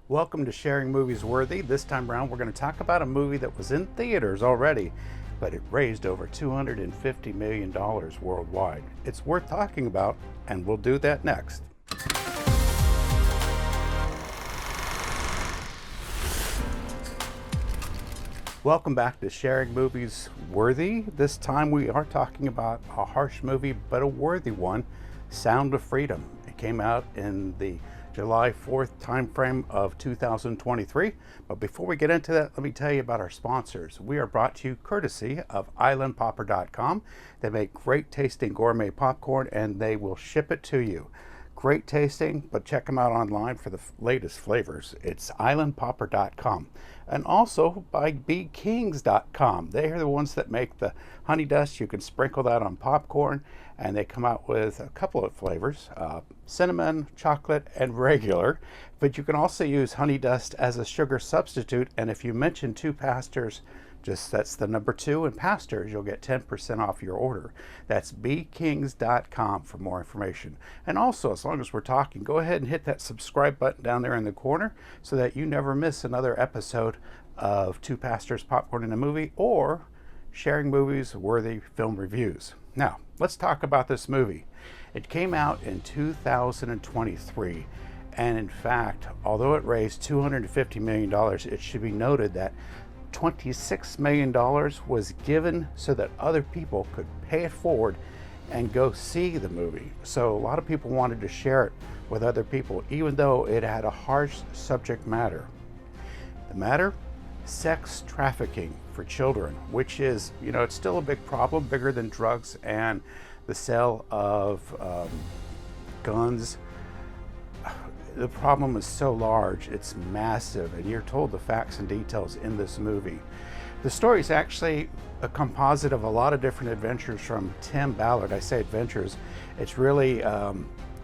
Welcome to Sharing Movies Worthy. This time around, we're going to talk about a movie that was in theaters already, but it raised over $250 million worldwide. It's worth talking about, and we'll do that next. Welcome back to Sharing Movies Worthy. This time we are talking about a harsh movie, but a worthy one, Sound of Freedom. It came out in the July 4th timeframe of 2023. But before we get into that, let me tell you about our sponsors. We are brought to you courtesy of islandpopper.com. They make great tasting gourmet popcorn and they will ship it to you. Great tasting, but check them out online for the latest flavors. It's islandpopper.com. And also by BKings.com. They are the ones that make the honey dust. You can sprinkle that on popcorn, and they come out with a couple of flavors, cinnamon, chocolate, and regular. But you can also use honey dust as a sugar substitute, and if you mention two pastors, that's the number 2 and pastors, you'll get 10% off your order. That's bkings.com for more information. And also, as long as we're talking, go ahead and hit that subscribe button down there in the corner so that you never miss another episode of Two Pastors Popcorn in a Movie or Sharing Movies Worthy Film Reviews. Now, let's talk about this movie. It came out in 2023. And in fact, although it raised $250 million, it should be noted that $26 million was given so that other people could pay it forward and go see the movie. So a lot of people wanted to share it with other people, even though it had a harsh subject matter. The matter? Sex trafficking for children, which is, it's still a big problem, bigger than drugs and the sale of guns. The problem is so large, it's massive, and you're told the facts and details in this movie. The story is actually a composite of a lot of different adventures from Tim Ballard. I say adventures, it's really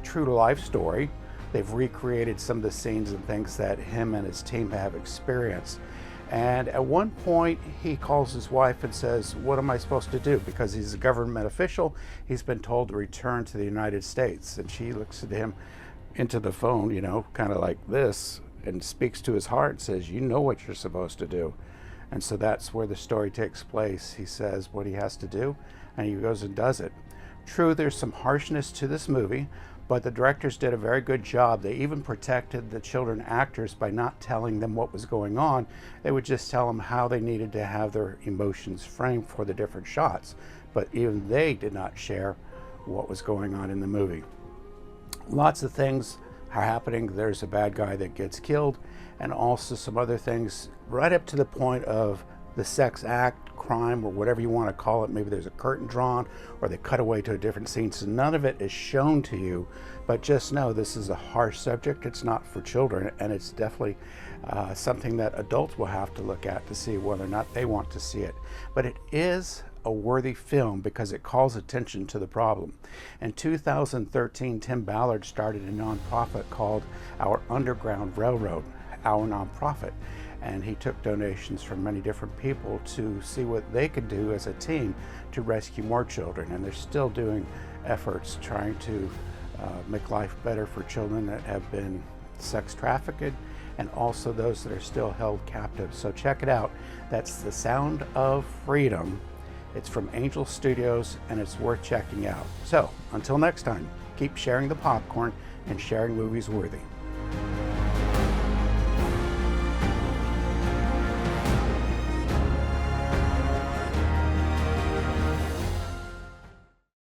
true to life story. They've recreated some of the scenes and things that him and his team have experienced. And at one point, he calls his wife and says, "What am I supposed to do?" Because he's a government official, he's been told to return to the United States. And she looks at him into the phone, kind of like this, and speaks to his heart and says, "You know what you're supposed to do." And so that's where the story takes place. He says what he has to do, and he goes and does it. True, there's some harshness to this movie, but the directors did a very good job. They even protected the children actors by not telling them what was going on. They would just tell them how they needed to have their emotions framed for the different shots. But even they did not share what was going on in the movie. Lots of things are happening. There's a bad guy that gets killed, and also some other things right up to the point of the sex act, crime, or whatever you want to call it. Maybe there's a curtain drawn or they cut away to a different scene. So none of it is shown to you, but just know this is a harsh subject. It's not for children, and it's definitely something that adults will have to look at to see whether or not they want to see it. But it is a worthy film because it calls attention to the problem. In 2013, Tim Ballard started a nonprofit called Our Underground Railroad, our nonprofit, and he took donations from many different people to see what they could do as a team to rescue more children. And they're still doing efforts trying to make life better for children that have been sex trafficked, and also those that are still held captive. So check it out. That's The Sound of Freedom. It's from Angel Studios, and it's worth checking out. So, until next time, keep sharing the popcorn and sharing movies worthy.